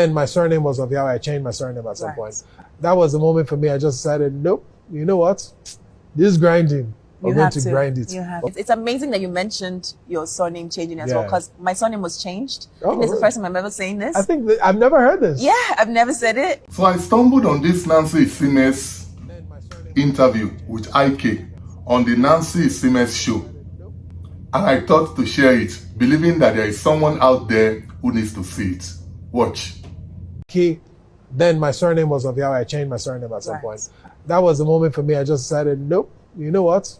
Then my surname was Osakioduwa. I changed my surname at some point. That was the moment for me. I just decided, nope, you know what? This is grinding. I'm going to grind it. It's amazing that you mentioned your surname changing as well, because my surname was changed. I think it's the first time I'm ever saying this. I think I've never heard this. Yeah, I've never said it. So I stumbled on this Nancy Isime's interview with Ik on the Nancy Isime Show. And I thought to share it, believing that there is someone out there who needs to see it. Watch. Then my surname was Osakioduwa. I changed my surname at some point. That was the moment for me. I just decided, nope, you know what?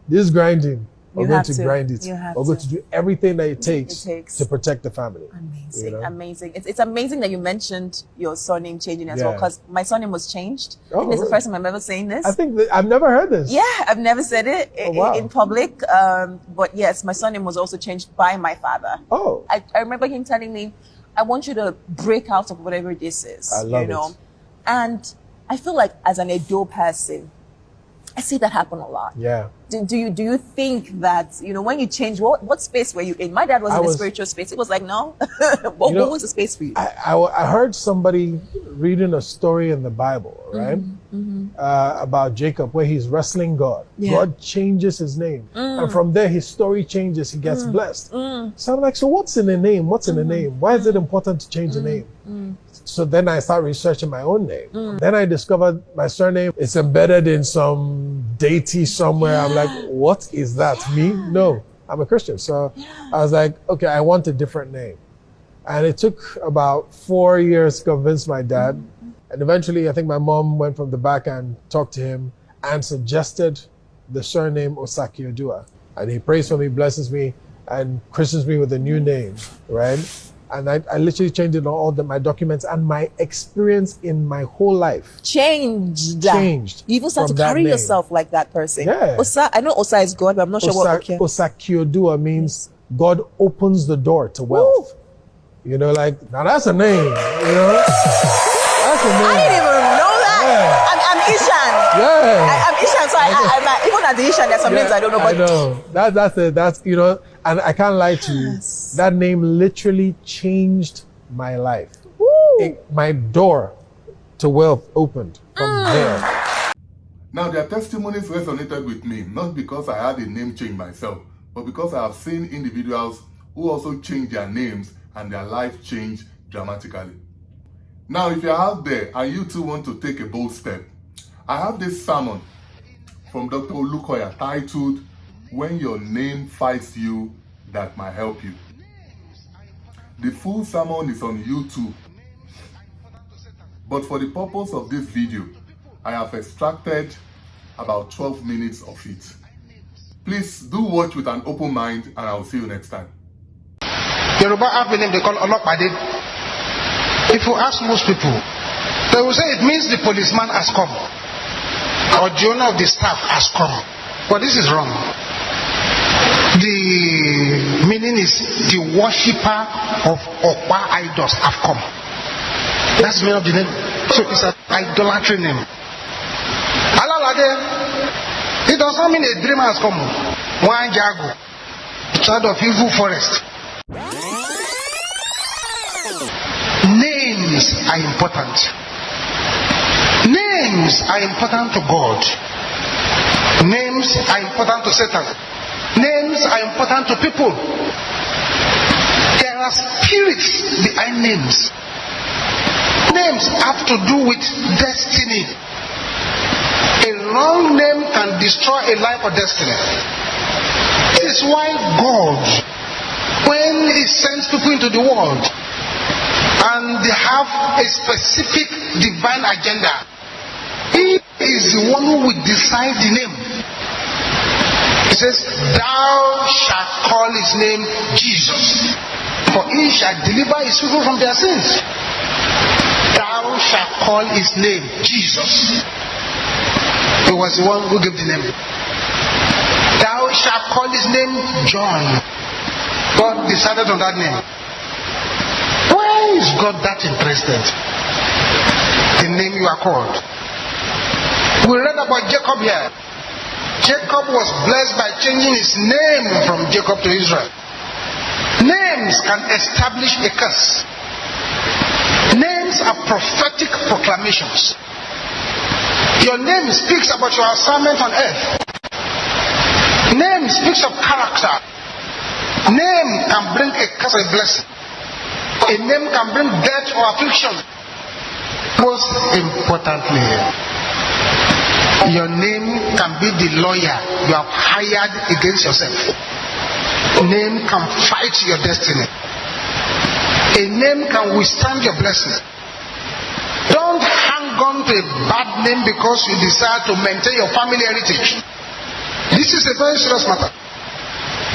This is grinding. I'm going to grind it. I'm going to do everything that it takes to protect the family. Amazing, you know? Amazing. It's amazing that you mentioned your surname changing as well, because my surname was changed. I think it's the first time I'm ever saying this. I think I've never heard this. Yeah, I've never said it in public. But yes, my surname was also changed by my father. Oh. I remember him telling me, I want you to break out of whatever this is. I love it. And I feel like as an Edo person, I see that happen a lot. Yeah. Do you think that, when you change, what space were you in? My dad was in a spiritual space. It was like, no. What was the space for you? I heard somebody reading a story in the Bible, right? About Jacob, where he's wrestling God. Yeah. God changes his name. And from there, his story changes. He gets blessed. So I'm like, so what's in the name? What's in the name? Why is it important to change the name? So then I started researching my own name. Then I discovered my surname is embedded in some deity somewhere. I'm like, what is that? Me? No, I'm a Christian. So I was like, okay, I want a different name. And it took about 4 years to convince my dad. And eventually, I think my mom went from the back and talked to him and suggested the surname Osakioduwa. And he prays for me, blesses me, and christens me with a new name, right? And I literally changed it on all my documents, and my experience in my whole life changed. You even start to carry yourself like that person. Yeah. I know Osa is God, but I'm not sure what Osakioduwa means God opens the door to wealth. Ooh. Now that's a name. That's a name. I didn't even know that. Yeah. I'm Ishan. Yeah. I'm Ishan, so I'm even as the Ishan, there's some names I don't know. But I know. And I can't lie to you. That name literally changed my life. My door to wealth opened from there. Now their testimonies resonated with me, not because I had a name change myself, but because I have seen individuals who also changed their names and their life changed dramatically. Now, if you're out there and you too want to take a bold step, I have this sermon from Dr. Olukoya titled, When Your Name Fights You, That Might Help You. The full sermon is on YouTube, but for the purpose of this video, I have extracted about 12 minutes of it. Please do watch with an open mind, and I'll see you next time. Yoruba have a name they call Olopade. If you ask most people, they will say it means the policeman has come, or the owner of the staff has come. But this is wrong. The meaning is the worshipper of Okpa idols have come. That's the meaning of the name. So it's an idolatry name. Alalade, it does not mean a dreamer has come. One jago, child of evil forest. Names are important. Names are important to God. Names are important to Satan. Names are important to people. There are spirits behind names. Names have to do with destiny. A wrong name can destroy a life or destiny. This is why God, when He sends people into the world, and they have a specific divine agenda, He is the one who will decide the name. He says, thou shalt call his name Jesus, for he shall deliver his people from their sins. Thou shalt call his name Jesus. He was the one who gave the name. Thou shalt call his name John. God decided on that name. Why is God that interested in the name you are called? We read about Jacob here. Jacob was blessed by changing his name from Jacob to Israel. Names can establish a curse. Names Names are prophetic proclamations. Your name speaks about your assignment on earth. Name speaks of character. Name can bring a curse or a blessing. A name can bring death or affliction. Most importantly, your name can be the lawyer you have hired against yourself. Name can fight your destiny. A name can withstand your blessing. Don't hang on to a bad name because you desire to maintain your family heritage. This is a very serious matter.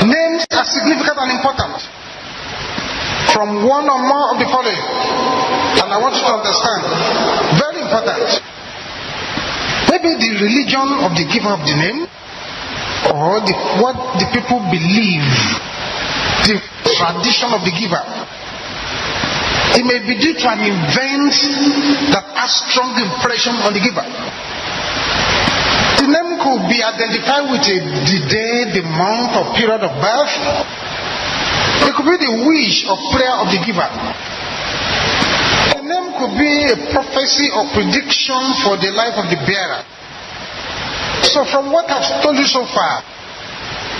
Names are significant and important. From one or more of the following, and I want you to understand, very important. Maybe the religion of the giver of the name, or what the people believe, the tradition of the giver. It may be due to an event that has strong impression on the giver. The name could be identified with the day, the month, or period of birth. It could be the wish or prayer of the giver. The name could be a prophecy or prediction for the life of the bearer. So from what I've told you so far,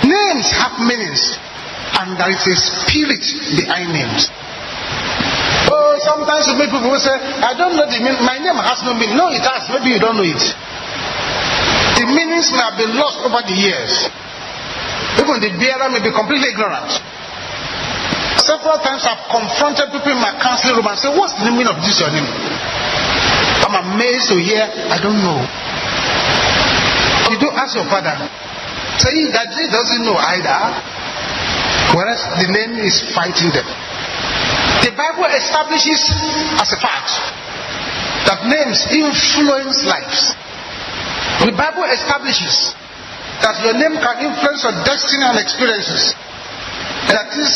names have meanings, and there is a spirit behind names. Oh, sometimes you meet people who say, I don't know the meaning. My name has no meaning. No, it has. Maybe you don't know it. The meanings may have been lost over the years. Even the bearer may be completely ignorant. Several times I've confronted people in my counseling room and said, what's the meaning of this your name? I'm amazed to hear, I don't know. You do ask your father. Say that he doesn't know either. Whereas the name is fighting them. The Bible establishes as a fact that names influence lives. The Bible establishes that your name can influence your destiny and experiences. That is,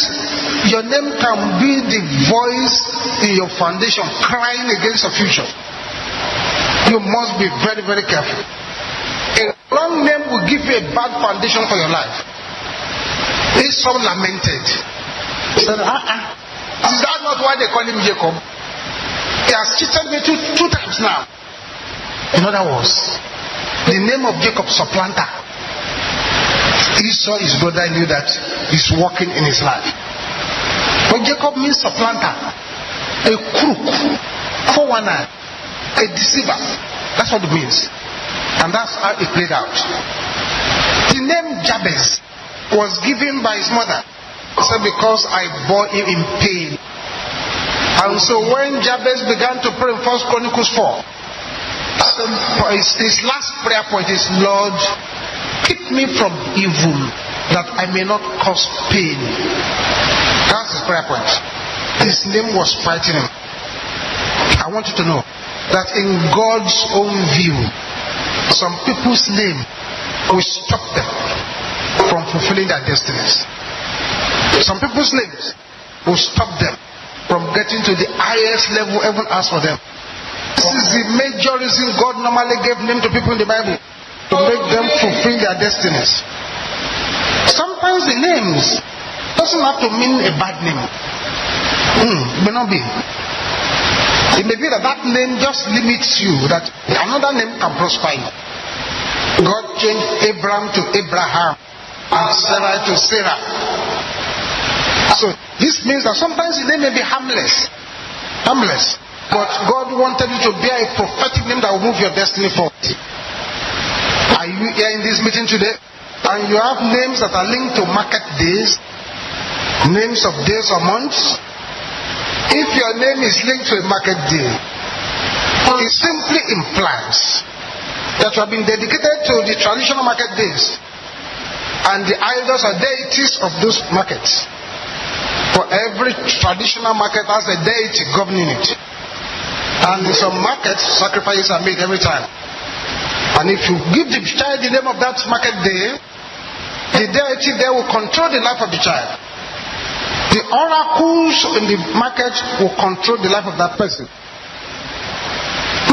your name can be the voice in your foundation crying against the future. You must be very, very careful. A wrong name will give you a bad foundation for your life. Esau lamented. He said, is that not why they call him Jacob? He has cheated me two times now. In other words, the name of Jacob, supplanter. Esau, his brother, knew that he's working in his life. But Jacob means supplanter, a crook, forerunner, a deceiver. That's what it means. And that's how it played out. The name Jabez was given by his mother. So because I bore him in pain. And so when Jabez began to pray in 1 Chronicles 4, his last prayer point is, Lord, keep me from evil, that I may not cause pain. That's his prayer point. His name was fighting him. I want you to know that in God's own view, some people's name will stop them from fulfilling their destinies. Some people's names will stop them from getting to the highest level heaven has for them. This is the major reason God normally gave name to people in the Bible, to make them fulfill their destinies. Sometimes the names doesn't have to mean a bad name. It may not be. It may be that that name just limits you, that another name can prosper you. God changed Abraham to Abraham and Sarah to Sarah. So this means that sometimes the name may be harmless, but God wanted you to bear a prophetic name that will move your destiny forward. Are you here in this meeting today? And you have names that are linked to market days, names of days or months. If your name is linked to a market day, it simply implies that you have been dedicated to the traditional market days and the idols or deities of those markets. For every traditional market has a deity governing it. And in some markets, sacrifices are made every time. And if you give the child the name of that market day, the deity there will control the life of the child. The oracles in the market will control the life of that person.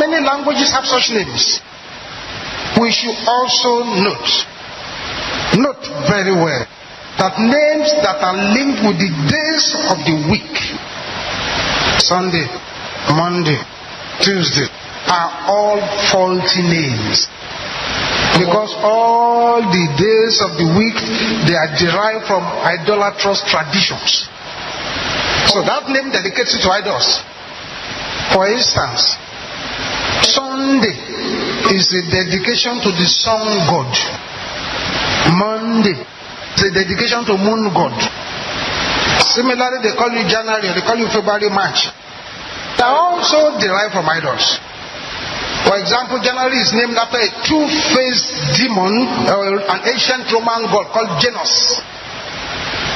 Many languages have such names. We should also note very well, that names that are linked with the days of the week, Sunday, Monday, Tuesday are all faulty names. Because all the days of the week, they are derived from idolatrous traditions. So that name dedicates it to idols. For instance, Sunday is a dedication to the sun god. Monday is a dedication to moon god. Similarly, they call you January, they call you February, March. They are also derived from idols. For example, January is named after a two-faced demon, an ancient Roman god called Janus.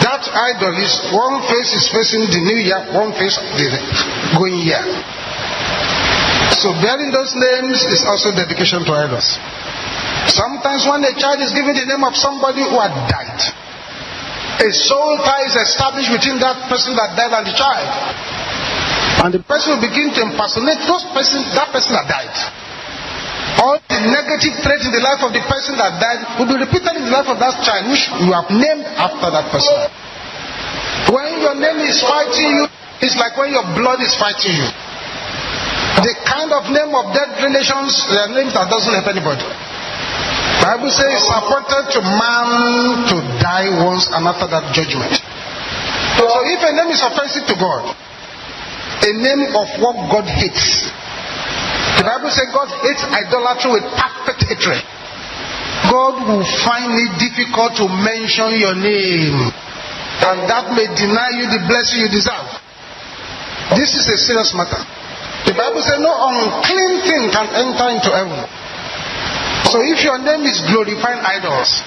That idol is one face is facing the new year, one face the going year. So bearing those names is also dedication to idols. Sometimes when a child is given the name of somebody who had died, a soul tie is established between that person that died and the child. And the person will begin to impersonate that person that died. All the negative traits in the life of the person that died will be repeated in the life of that child, which you have named after that person. When your name is fighting you, it's like when your blood is fighting you. The kind of name of dead relations, they are names that doesn't help anybody. The Bible says it's appointed to man to die once and after that judgment. So if a name is offensive to God, a name of what God hates, the Bible says God hates idolatry with perfect hatred. God will find it difficult to mention your name, and that may deny you the blessing you deserve. This is a serious matter. The Bible says no unclean thing can enter into heaven. So if your name is glorifying idols,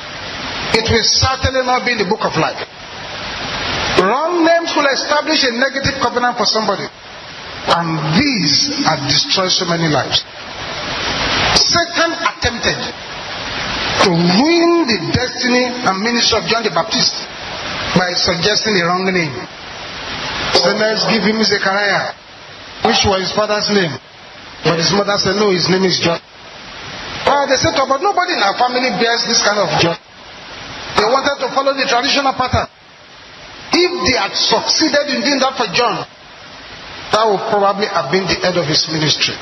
it will certainly not be in the book of life. Wrong names will establish a negative covenant for somebody, and these have destroyed so many lives. Satan attempted to ruin the destiny and ministry of John the Baptist by suggesting a wrong name. So let's give him Zechariah, which was his father's name. But his mother said, no, his name is John. They said, but nobody in our family bears this kind of John. They wanted to follow the traditional pattern. If they had succeeded in doing that for John, that would probably have been the end of his ministry.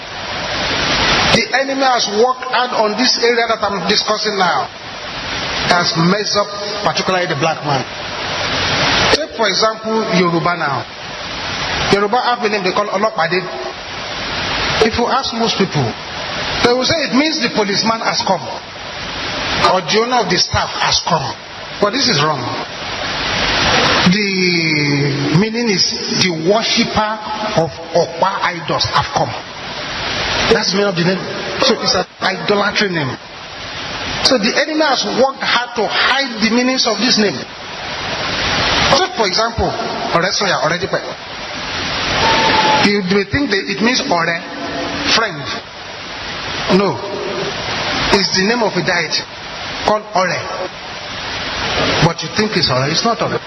The enemy has worked hard on this area that I'm discussing now. Has messed up particularly the black man. Take for example Yoruba now. Yoruba have a name they call Olopade. If you ask most people, they will say it means the policeman has come, or the owner of the staff has come. But this is wrong. The meaning is the worshipper of Okpa idols have come. That's the meaning of the name. So it's an idolatry name. So the enemy has worked hard to hide the meanings of this name. So for example, Oresoya, Oredipe. You may think that it means Ore, friend. No. It's the name of a deity called Ore. But you think it's Ore. It's not Ore.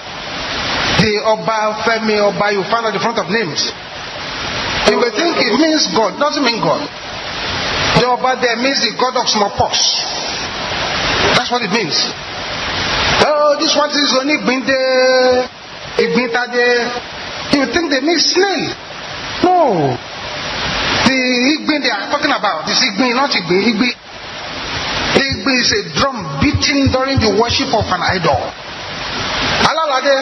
The Oba, Femi, Oba, you find at the front of names. You may think it means God. It doesn't mean God. The Oba there means the god of smallpox. That's what it means. Oh, this one is only Binde, Igbintade. You think they mean snail. No. The Igbin they are talking about, this Igbin, not Igbin. Igbin. The Igbin is a drum beating during the worship of an idol. Alalade,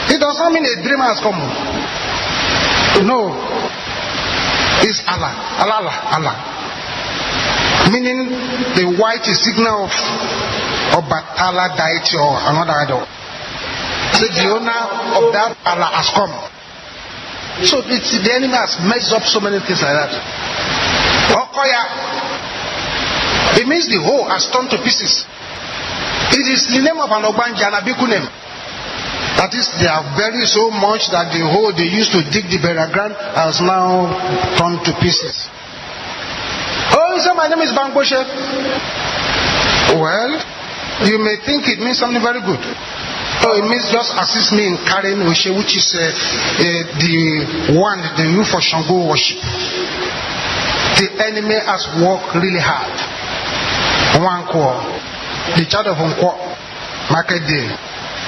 it does not mean a dreamer has come. No. It's Allah. Allah. Meaning the white is signal of Batala deity or another idol. So the owner of that Allah has come. So the enemy has messed up so many things like that. Olukoya, it means the whole has turned to pieces. It is the name of an Ogbanja and Abiku name. That is, they are buried so much that the hole they used to dig the burial ground has now turned to pieces. Oh, you say my name is Bangboshe. Well, you may think it means something very good. Oh, it means just assist me in carrying Oshe, which is the one they use for Shango worship. The enemy has worked really hard. The child of Unko, market day.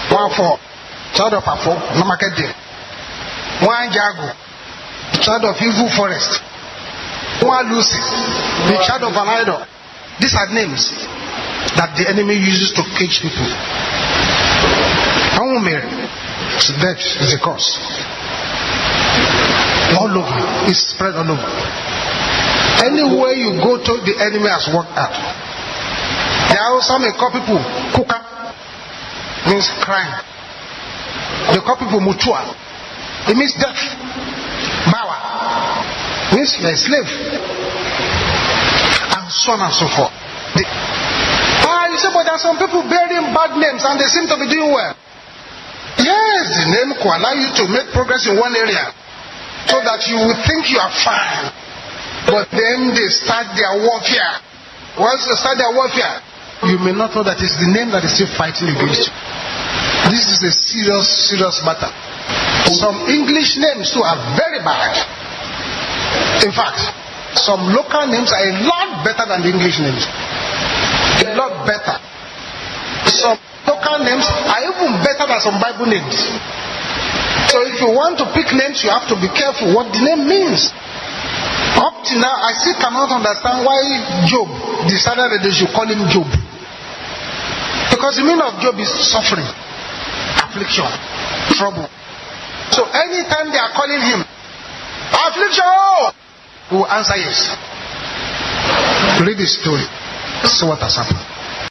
1-4, child of Afo, no market day. 1 Jago, the child of evil forest, One Lucy, the child of an idol. These are names that the enemy uses to cage people. It's death is a cause. All over. It's spread all over. Anywhere you go to, the enemy has worked out. There are also may call people kuka, means crime. They call people mutua, it means death. Bawa means you're a slave, and so on and so forth. You say, but there are some people bearing bad names and they seem to be doing well. Yes, the name could allow you to make progress in one area so that you will think you are fine. But then they start their warfare. Once they start their warfare, you may not know that it's the name that is still fighting against you. This is a serious, serious matter. Some English names too are very bad. In fact, some local names are a lot better than the English names. A lot better. Some local names are even better than some Bible names. So if you want to pick names, you have to be careful what the name means. Up to now, I still cannot understand why Job decided that they should call him Job. Because the meaning of Job is suffering, affliction, trouble. So anytime they are calling him affliction, he will answer yes. Read the story. See what has happened.